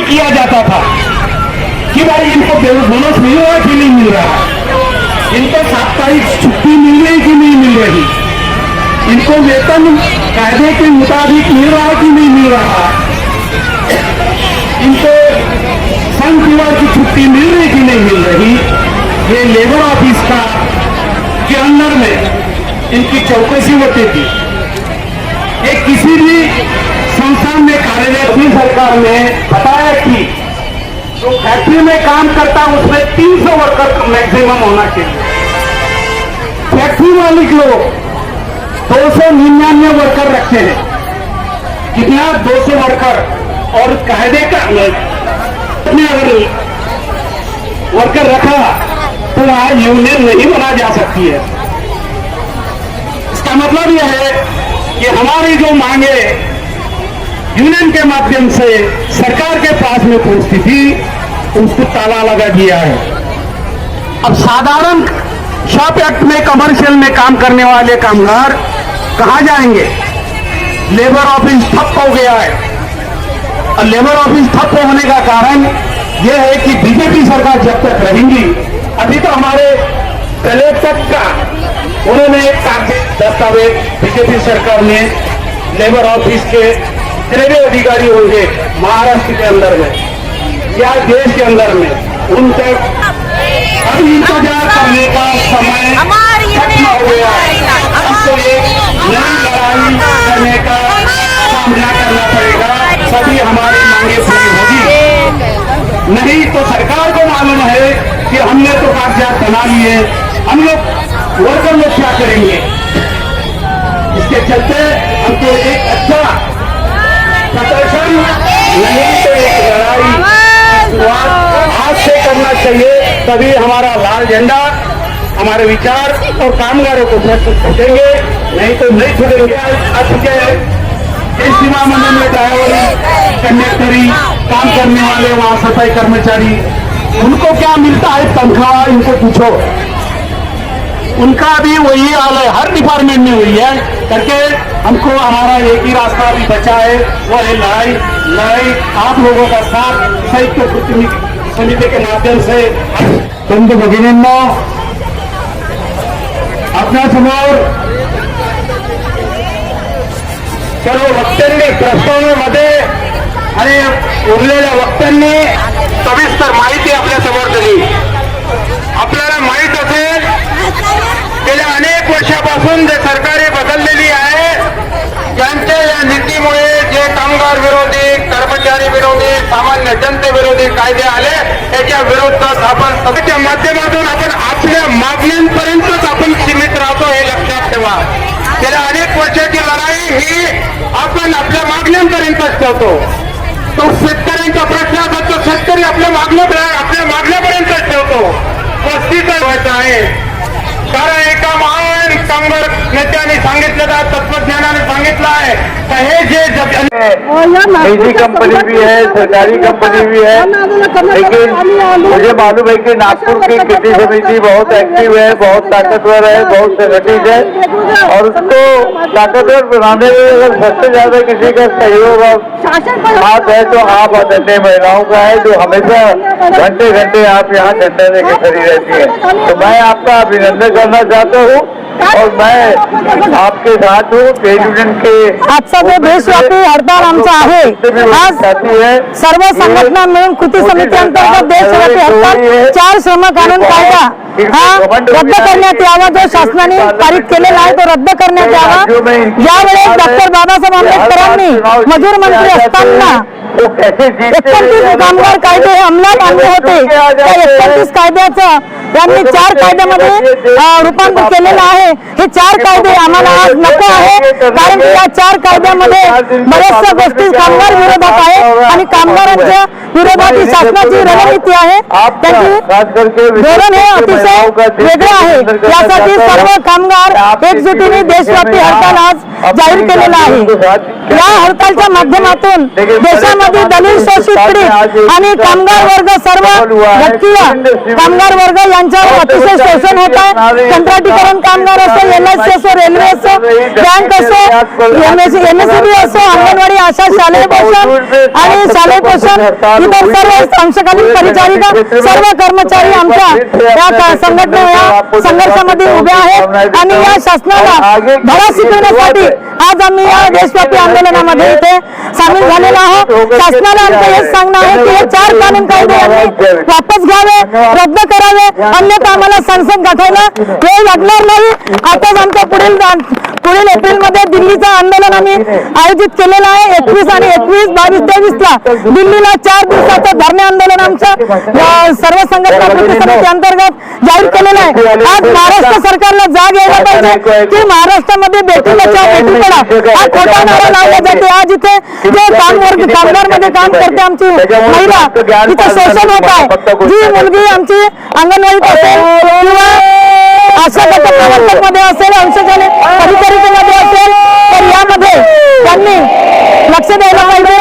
KIA जाता था कि भाई इनको बोनस मिल रहा है कि नहीं मिल रहा, इनको साप्ताहिक छुट्टी मिल रही कि नहीं मिल रही, इनको वेतन कायदे के मुताबिक मिल रहा है कि नहीं मिल रहा, इनको संघ की छुट्टी मिल रही कि नहीं मिल रही, ये लेबर ऑफिस का के अंदर में इनकी चौकसी होती थी। ये किसी भी संस्थान में कार्यरत भी सरकार ने बताया कि जो फैक्ट्री में काम करता है उसमें 300 वर्कर मैक्सिमम होना चाहिए। फैक्ट्री मालिक लोग 299 वर्कर रखते हैं, कितना 200 वर्कर, और कायदे का अगर वर्कर रखा तो वहां यूनियन नहीं बना जा सकती है। इसका मतलब यह है कि हमारी जो मांगे यूनियन के माध्यम से सरकार के पास में पहुंचती थी उसको ताला लगा दिया है। अब साधारण शॉप एक्ट में कमर्शियल में काम करने वाले कामगार कहां जाएंगे? लेबर ऑफिस ठप हो गया है, और लेबर ऑफिस ठप होने का कारण यह है कि बीजेपी सरकार जब तक रहेंगी, अभी तो हमारे कलेक्टर का उन्होंने एक दस्तावेज बीजेपी सरकार ने लेबर ऑफिस के जितने भी अधिकारी होंगे महाराष्ट्र के अंदर में या देश के अंदर में, उन तक अभी इंतजार करने का समय खत्म हो गया है। हमको एक नई लड़ाई करने का सामना करना पड़ेगा, सभी हमारी मांगे पूरी होगी। नहीं तो सरकार को मालूम है कि हमने तो कागजात बना लिए, हम लोग वर्कर लोग क्या करेंगे। इसके चलते हमको एक अच्छा प्रदर्शन नहीं तो एक लड़ाई शुरुआत आज से करना चाहिए, तभी हमारा लाल झंडा हमारे विचार और कामगारों को छूटेंगे, नहीं तो नहीं छूटेंगे। आज के इस सीमा मंडल में ड्राइवर, कंडक्टरी, काम करने वाले, वहां सफाई कर्मचारी, उनको क्या मिलता है तनख्वाह, इनको पूछो, उनका भी वही हाल है, हर डिपार्टमेंट में हुई है करके। हमको हमारा एक ही रास्ता भी बचा है, वो है लड़ाई आप लोगों का साथ संयुक्त समिति के माध्यम से। बंधू भगिनींनो, आपल्यासमोर सर्व वक्त्यांनी प्रस्तावनेमध्ये आणि उरलेल्या वक्त्यांनी सविस्तर माहिती आपल्या समोर दिली। आपल्याला माहित असेल गेल्या अनेक वर्षापासून जे सरकारे बदललेली आहे, त्यांच्या या नीतीमुळे जे कामगार विरोधी, कर्मचारी विरोधी, सामान्य जनते विरोधी कायदे आले, याच्या विरोधात आपण त्याच्या माध्यमातून आपण आपल्या मागण्यांपर्यंतच आपण सीमित राहतो, हे लक्षात ठेवा। गेल्या अनेक वर्षाची लढाई ही आपण आपल्या मागण्यांपर्यंतच ठेवतो। तो शेतकऱ्यांचा प्रश्न असेल तो शेतकरी आपल्या मागण्यापर्यंतच ठेवतो, पस्तीच व्हायचं आहे। कारण एका महान कामगार नेत्याने सांगितलं, तत्वज्ञानाने सांगितलं आहे तर हे जे निजी कंपनी भी है, सरकारी कंपनी भी है, लेकिन मुझे मालूम है कि नागपुर की कृषि समिति बहुत एक्टिव है, बहुत ताकतवर है, बहुत संगठित है, और उसको ताकतवर बनाने में अगर सबसे ज्यादा किसी का सहयोग हाथ है तो आप आदरणीय महिलाओं का है, जो हमेशा घंटे घंटे आप यहाँ झंडा लेके खड़ी रहती है। तो मैं आपका अभिनंदन करना चाहता हूँ और मैं आपके साथ हूँ। ट्रेड यूनियन के आजचा जो देशव्यापी हडताल आमचा आहे, आज सर्व संघटना मिळून कृती समिती अंतर्गत देशव्यापी हडताल 4 श्रम कानून कायदा हा रद्द करण्यात यावा, जो शासनाने पारित केलेला आहे तो रद्द करण्यात यावा। यावेळेस डॉक्टर बाबासाहेब आंबेडकरांनी मजूर मंत्री असताना 39 कामगार कायदे हे अंमलात आणले होते। त्या 39 कायद्याचं त्यांनी 4 कायद्यामध्ये रूपांतर केलेलं आहे। हे 4 कायदे आम्हाला आज नको आहे, कारण या 4 कायद्यामध्ये बऱ्याचशा गोष्टी कामगार विरोधात आहे आणि कामगारांच्या विरोधात ही शासनाची रणनीती आहे, त्यांची धोरण हे अतिशय वेगळं आहे। यासाठी सर्व कामगार एकजुटीने देशव्यापी हडताल आज जाहीर केलेला आहे। या हडतालच्या माध्यमातून देशामध्ये दलित, शोषित, पीडित आणि कामगार वर्ग, सर्व घटकीय कामगार वर्ग यांच्यावर अतिशय शोषण होत आहे। कंत्राटीकरण कामगार असो, LIC असो, रेल्वे असो, बँक असो, MSEB असो, अंगणवाडी, आशा, शालेय पोषण आणि शालेय पोषण इतर सर्व अंशकालीन परिचारिका सर्व कर्मचारी आमच्या या संघटना या संघर्षामध्ये उभे आहेत आणि या शासनाला धडा शिकवण्यासाठी आज आम्ही या देशव्यापी आंदोलनामध्ये इथे सामील झालेलो आहोत. शासनाला आमचं हेच सांगणं आहे की हे 4 कानून कायदे आम्ही वापस घ्यावे, रद्द करावे, अन्यथा आम्हाला संसद गाठायला वेळ लागणार नाही. आताच आमच्या पुढील एप्रिलमध्ये दिल्लीचं आंदोलन आम्ही आयोजित केलेलं आहे. 21 आणि 21, 22, 23ला दिल्लीला 4 दिवसाचं धरणे आंदोलन आमच्या सर्व संघटना कृती समिती अंतर्गत जाहीर केलेलं आहे. आज महाराष्ट्र सरकारला जाग यायला पाहिजे की महाराष्ट्रामध्ये बेटी बचाव बेटी पढाव हा खोटा नारा लावला जाते. आज इथे जे कामगार मध्ये काम करते आमची महिला तिथे शोषण होत आहे. जी मुलगी आमची अंगणवाडीत असेल किंवा आशा गट प्रवर्तक मध्ये असेल, अंशकालीन परिचारिकेमध्ये असेल, तर यामध्ये त्यांनी लक्ष द्यायला पाहिजे.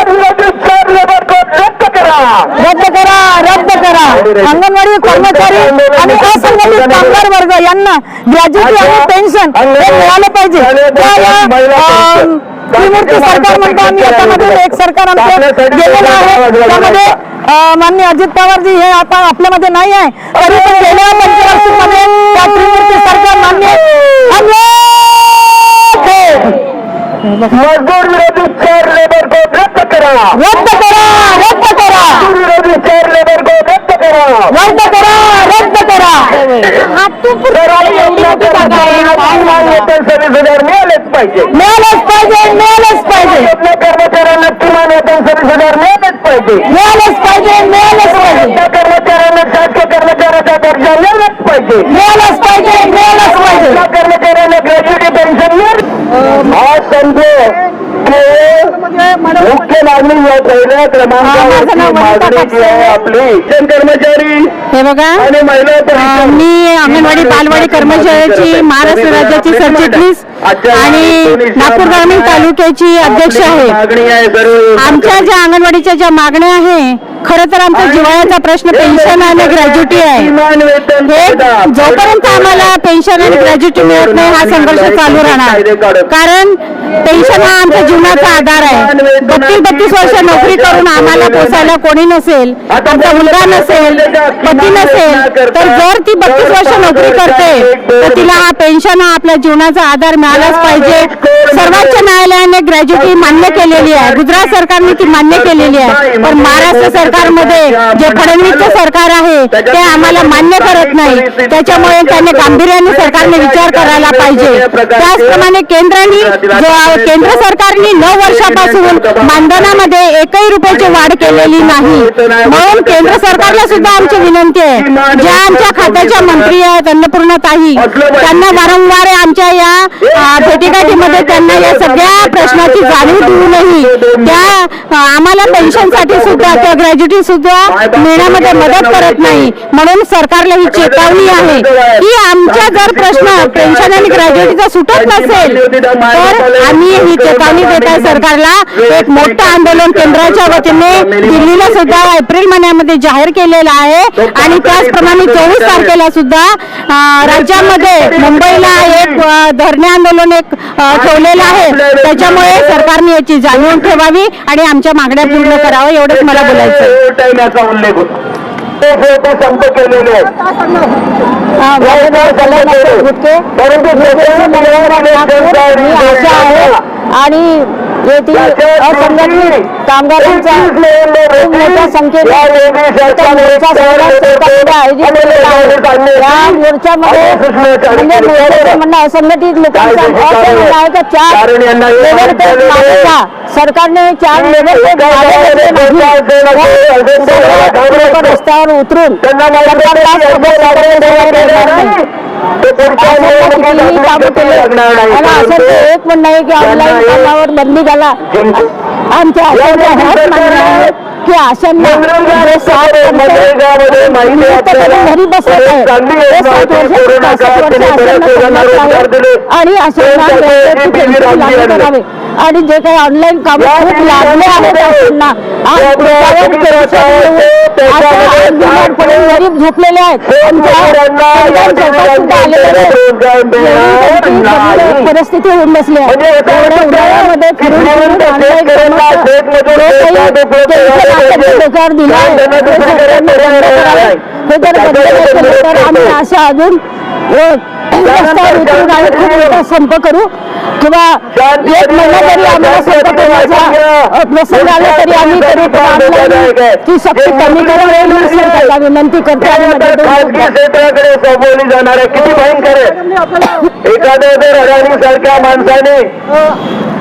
रद्द करा. अंगणवाडी कर्मचारी आणि असंघटित कामगार वर्ग यांना ग्रॅज्युटी आणि पेन्शन हे मिळालं पाहिजे. त्रिमूर्ती सरकार म्हणतो आम्ही, याच्यामध्ये एक सरकार आमचं गेलेलं आहे. त्यामध्ये माननीय अजित पवारजी हे आपल्यामध्ये नाही आहे, तरी पण गेल्या पंचवार्षिकमध्ये त्या त्रिमूर्ती सरकार मान्य मजदूर विरोधी 4 लेबर को रद्द करा. रद्द करा. विरोधी 4 लेबर को रद्द करा. रद्द करा. मिळालेच पाहिजे. आपल्या कर्मचाऱ्यांना किमान वेतन 27,000 मिळालेच पाहिजे. त्या कर्मचाऱ्यांना शासकीय कर्मचाऱ्याचा दर्जा मिळालाच पाहिजे. त्या कर्मचाऱ्यांना ग्रॅज्युटी पेन्शन हा समजो मुख्य मागणी या पहिल्या क्रमांकावरची मागणी जी आहे आपली कर्मचारी हे बघा, आणि महिला मी अंगणवाडी बालवाडी कर्मचाऱ्याची महाराष्ट्र राज्याची सरचिटणीस आणि नागपूर ग्रामीण तालुक्याची अध्यक्ष आहे. आमच्या ज्या अंगणवाडीच्या ज्या मागण्या आहे, खरं तर आमचा जिव्हाळ्याचा प्रश्न पेन्शन आणि ग्रॅज्युटी आहे. हे जोपर्यंत आम्हाला पेन्शन आणि ग्रॅज्युटी मिळत नाही हा संघर्ष चालू राहणार. कारण पेन्शन हा आमच्या जीवनाचा आधार आहे. 32 वर्ष नोकरी करून आम्हाला पोसायला कोणी नसेल, आमचा मुलगा नसेल, पती नसेल, तर जर ती 32 वर्ष नोकरी करते तर तिला हा पेन्शन हा आपल्या जीवनाचा आधार मिळालाच पाहिजे. सर्वोच्च न्यायालयाने ग्रॅज्युटी मान्य केलेली आहे, गुजरात सरकारने ती मान्य केलेली आहे, पण महाराष्ट्र सरकारमध्ये जे फडणवीसचं सरकार आहे ते आम्हाला मान्य करत नाही. त्याच्यामुळे त्याने गांभीर्याने सरकारने विचार करायला पाहिजे. त्याचप्रमाणे केंद्र सरकारने 9 वर्षापासून मानधनामध्ये 1ही रुपयाची वाढ केलेली नाही. म्हणून केंद्र सरकारला सुद्धा आमची विनंती आहे, ज्या आमच्या खात्याच्या मंत्री आहेत अन्नपूर्णाताई, त्यांना वारंवार आमच्या या भेटीगाठीमध्ये त्यांना या सगळ्या प्रश्नाची जाणीव देऊनही त्या आम्हाला पेन्शनसाठी सुद्धा किंवा ग्रॅज्युटी सुद्धा मिळण्यामध्ये मदत करत नाही. म्हणून सरकारला ही चेतावणी आहे की आमच्या जर प्रश्न पेन्शन आणि ग्रॅज्युटीचा सुटत नसेल तर आम्ही ही चेतावणी देत आहे सरकारला. एक मोठं आंदोलन केंद्राच्या वतीने दिल्लीला सुद्धा एप्रिल महिन्यामध्ये जाहीर केलेलं आहे आणि त्याचप्रमाणे 24 तारखेला सुद्धा राज्यामध्ये मुंबईला एक धरणे आंदोलन ठेवलेलं आहे. त्याच्यामुळे सरकारने याची जाणीव ठेवावी आणि आमच्या मागण्या पूर्ण कराव्या, एवढंच मला बोलायचं. उल्लेख होता संप केलेले आहेत. आणि येथील असंघटित कामगारांचा खूप मोठ्या संख्येने आयोजित केलेला आहे. या मोर्चामध्ये म्हणजे म्हणणं असंघटित लोकांचा असं म्हणणं आहे का 4 लेबर पेड मागण्या सरकारने 4 लेबर पेड रस्त्यावर उतरून एक म्हणणं आहे की ऑनलाईन कामावर बंदी घाला. आमच्या की आशांना घरी बसत आहे आणि करावे आणि जे काही ऑनलाईन काम खूप लागले आहेत गरीब झोपलेले आहेत, परिस्थिती होऊन बसली आहे. उन्हाळ्यामध्ये दिला हे जर तर आम्ही अशा अजून रस्त्यावर उतरून आम्ही खूप मोठा संप करू किंवा 1 महिना जरी आम्हाला संप करण्याचा प्रसंग आला तरी आम्ही करू. की शक्ती कमी करून सरकारला विनंती करते आणि क्षेत्राकडे सोपवली जाणार आहे. किती भयंकर आहे. एखाद्या जर अडाणी सारख्या माणसाने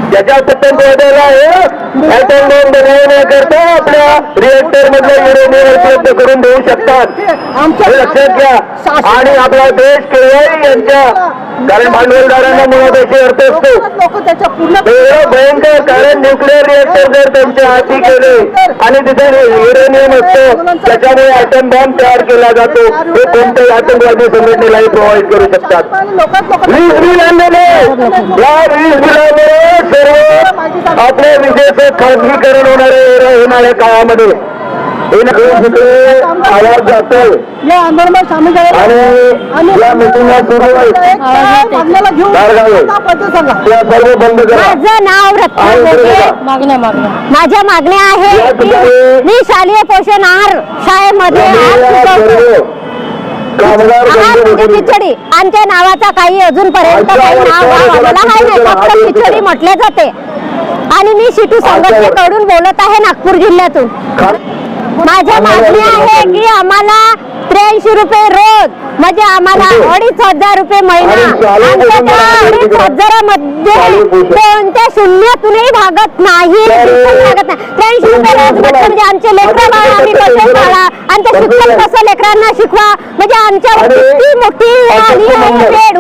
ज्याच्या पत्तन शोधायला आहे ऍटम बॉम्ब बनवण्याकरता आपल्या रिएक्टर मधल्या युरेनियम उपलब्ध करून देऊ शकतात हे लक्षात घ्या. आणि आपला देश केवळ यांच्या कारण भांडवलदारांना मुळापेक्षा अर्थ असतो भयंकर. कारण न्यूक्लिअर रिएक्टर जर त्यांच्या हाती केले आणि तिथे युरेनियम असतं त्याच्यामुळे ऍटम बॉम्ब तयार केला जातो हे कोणत्याही आतंकवादी संघटनेलाही प्रोव्हाइड करू शकतात. वीज बिल आणलेले या वीज बिलामुळे सर्व आपल्या विजेचं खाजगीकरण होणाऱ्या काळामध्ये आवाज जातो आणि या मिटिंगला सुरू सर्व बंद करा. माझं नाव माझ्या मागण्या आहे की मी शालेय पोषण आहार शाळेमध्ये खिचडी आमच्या नावाचा काही अजूनपर्यंत काही नाव आम्हाला आहे नाही, फक्त खिचडी म्हटले जाते. आणि मी शिटू संघटनेकडून बोलत आहे नागपूर जिल्ह्यातून. माझ्या मागणी आहे की आम्हाला 83 रुपये रोज म्हणजे आम्हाला 2,500 रुपये महिना. आमच्या त्या 2,500मध्ये कोणत्या शून्यातूनही भागत नाही, 83 रुपये रोज म्हणजे आमचे लेकरं बाळा आम्ही कसे शाळा आमच्या शिक्षक कसं लेकरांना शिकवा म्हणजे आमच्यावर किती मोठी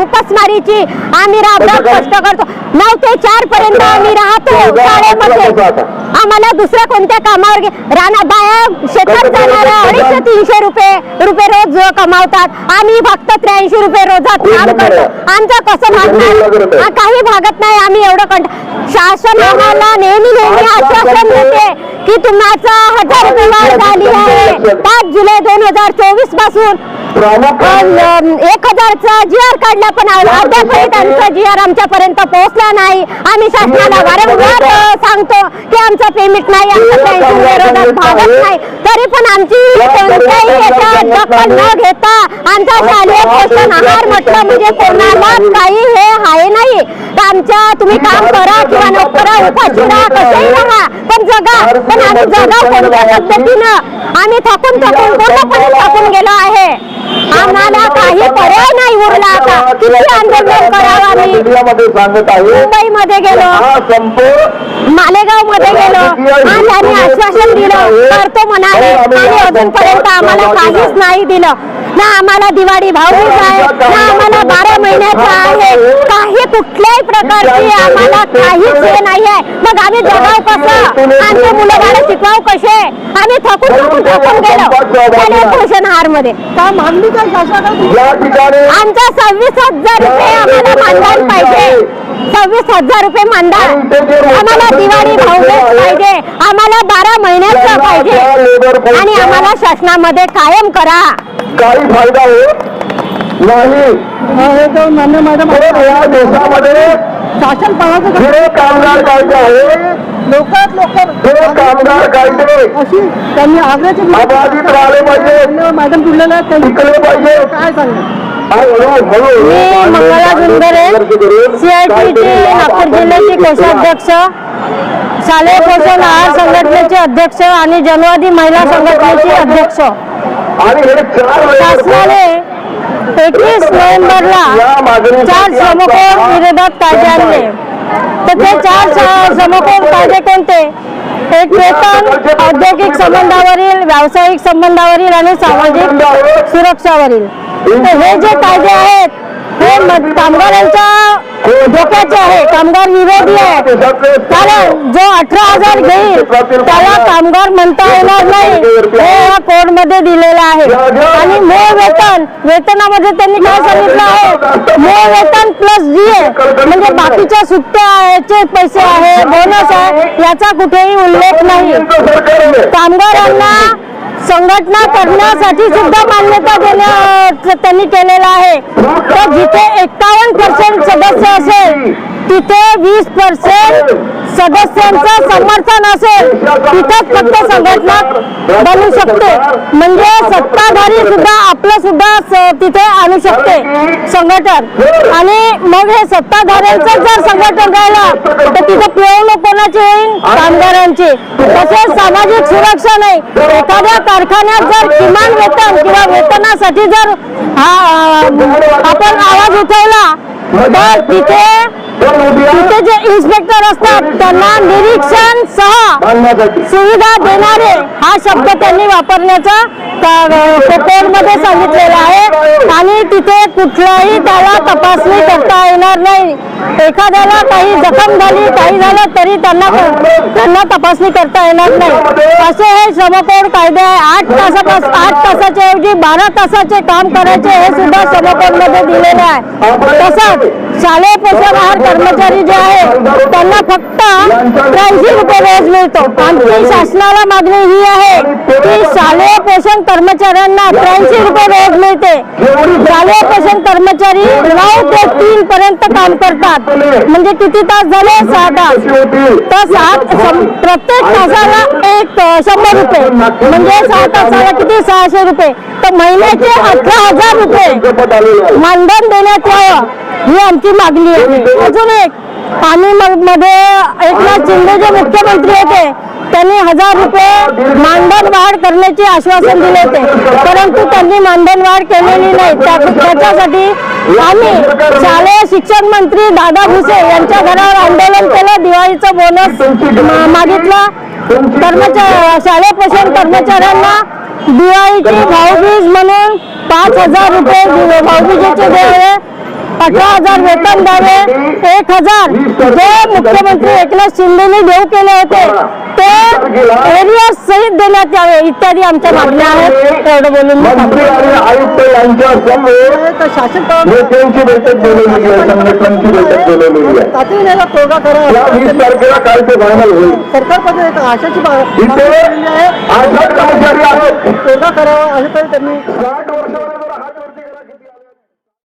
उपासमारीची आम्ही राबराब कष्ट करतो. 9 ते 4 पर्यंत आम्ही राहतो शाळेमध्ये. आम्हाला दुसऱ्या कोणत्या कामावर राणा बाया शेतात जाणारा 250-300 रुपये रोज कमावतात. आम्ही फक्त 83 रुपये रोजात काम करतो. आमचं कसं भागणार काही भागत नाही. आम्ही एवढं शासन आम्हाला नेहमी आश्वासन देते की तुमचा 1000 रुपये वाढ झाली आहे. 5 जुलै 2024 पासून 1000चा GR काढला पण अद्यापही त्यांचा GR आमच्यापर्यंत पोहोचला नाही. आम्ही शासनाला वारंवार सांगतो की आमचं पेमेंट नाही, आमचं 83 रुपये भागत नाही. तरी पण आमची कोणत्याही दखल न घेता आमचा शालेय पोषण आहार म्हटलं म्हणजे कोणाला काही हे आहे नाही. आमच्या तुम्ही काम करा किंवा न करा उपाशी राहा कसंही राहा पण जगा. पण आम्ही जगा कोणत्या पद्धतीनं आम्ही थकून पूर्णपणे थकून गेलो आहे. आम्हाला काही पर्याय नाही उरला. आता किती आंदोलन करावं. आम्ही मुंबईमध्ये गेलो, मालेगाव मध्ये गेलो आणि त्यांनी आश्वासन दिलं करतो म्हणाले आणि अजूनपर्यंत आम्हाला काहीच नाही दिलं. ना आम्हाला दिवाळी भाऊबीज आहे ना आम्हाला 12 महिन्याचा आहे. काही कुठल्याही प्रकारची आम्हाला काहीच हे नाही आहे. मग आम्ही जगाव कसं आमचे मुलं बाळ शिकवाव कसे. आम्ही थकून गेलो शालेय पोषण आहार मध्ये. आमचा 26,000 रुपये आम्हाला मानधन पाहिजे. 26,000 रुपये मानधन आम्हाला दिवाळी भाऊबीज पाहिजे. आम्हाला 12 महिन्याचं पाहिजे आणि आम्हाला शासनामध्ये कायम करा. काही फायदा होत नाही. या देशामध्ये शासन कामगार कायदा आहे. कामगार कायदे अशी त्यांनी आग्रहाची अबाधित राहिले पाहिजे. मॅडम तुडलेल्या टिकले पाहिजे. काय सांगणार. मी मंगला जुंदरे CITT नागपूर जिल्ह्याची कोषाध्यक्ष, शालेय पोषण आहार संघटनेचे अध्यक्ष आणि जनवादी महिला संघटनेची अध्यक्ष. शासनाने 21 नोव्हेंबरला 4 श्रमकोड विरोधात कायदे आणले. तर ते 4 श्रमकोड कायदे कोणते? एक वेतन, औद्योगिक संबंधावरील, व्यावसायिक संबंधावरील आणि सामाजिक सुरक्षावरील. हे जे कायदे आहेत हे कामगारांच्या धोक्याचे आहे, कामगार विरोधी आहे. कारण जो 18,000 घेईल त्याला कामगार म्हणता येणार नाही हे या कोड मध्ये दिलेलं आहे. आणि मूळ वेतनामध्ये त्यांनी काय सांगितलं आहे, मूळ वेतन प्लस DA म्हणजे बाकीच्या सुट्ट्याचे पैसे आहे, बोनस आहे, याचा कुठेही उल्लेख नाही. कामगारांना संघटना करण्यासाठी सुद्धा मान्यता त्यांनी केलेला आहे. तर जिथे 51% सदस्य असेल तिथे 20% सदस्यांचं समर्थन असेल तिथेच फक्त संघटना बनू शकते. म्हणजे सत्ताधारी सुद्धा आपलं सुद्धा तिथे आणू शकते संघटन. आणि मग हे सत्ताधाऱ्यांचं जर संघटन राहिलं तर तिथे पिळवणूक कोणाची होईल? कामगारांची. तसेच सामाजिक सुरक्षा नाही. एखाद्या कारखान्यात जर किमान वेतन किंवा वेतनासाठी जर आपण आवाज उठवला तर तिथे जे इन्स्पेक्टर असतात त्यांना निरीक्षण सह सुविधा देणारे हा शब्द त्यांनी वापरण्याचा कोर्टमध्ये सांगितलेला आहे. आणि तिथे कुठलाही त्याला तपासणी करता येणार नाही. एखाद्याला काही जखम झाली काही झालं तरी त्यांना तपासणी करता येणार नाही. असे हे श्रमकोड कायदे आहे. 8 तासाच्या ऐवजी 12 तासाचे काम करायचे हे सुद्धा श्रमकोड मध्ये दिलेले आहे. तसंच शालेय पोषण आहार कर्मचारी जे आहे त्यांना फक्त 83 रुपये रोज मिळतो. आमची शासनाला मागणी ही आहे की शालेय पोषण कर्मचाऱ्यांना 83 रुपये रोज मिळते. शालेय पोषण कर्मचारी 9 ते 3 पर्यंत काम करतात. म्हणजे किती तास झाले? 6 तास. तर प्रत्येक तासाला 100 रुपये म्हणजे 6 तासाला किती? 600 रुपये. तर महिन्याचे 18,000 रुपये मानधन देण्यात यावं ही आमची मागणी आहे. अजून एक, आम्ही मध्ये एकनाथ शिंदे जे मुख्यमंत्री होते त्यांनी 1000 रुपये मानधन वाढ करण्याचे आश्वासन दिले होते, परंतु त्यांनी मानधन वाढ केलेली नाही. त्याच्यासाठी आम्ही शालेय शिक्षण मंत्री दादा भुसे यांच्या घरावर आंदोलन केलं. दिवाळीचं बोनस मागितला. शालेय पोषण कर्मचाऱ्यांना दिवाळीची भाऊबीज म्हणून 5,000 रुपये भाऊबीजेचे द्यावे, 18,000 वेतन द्यावे, 1,000 जे मुख्यमंत्री एकनाथ शिंदेने देऊ केले होते ते एरिया सहित देण्यात यावे इत्यादी आमच्या मागण्या आहेत. एवढं बोलून मंत्री आणि आयुक्त यांच्या समोर शासन नेत्यांची बैठक बोलवलेली आहे, संघटनांची बैठक बोलवलेली आहे. या 20 तारखेला काय ते फायनल होईल. सरकारमध्ये आशाची इथे 8 कर्मचारी आहेत. करावा असं त्यांनी 60 वर्षावर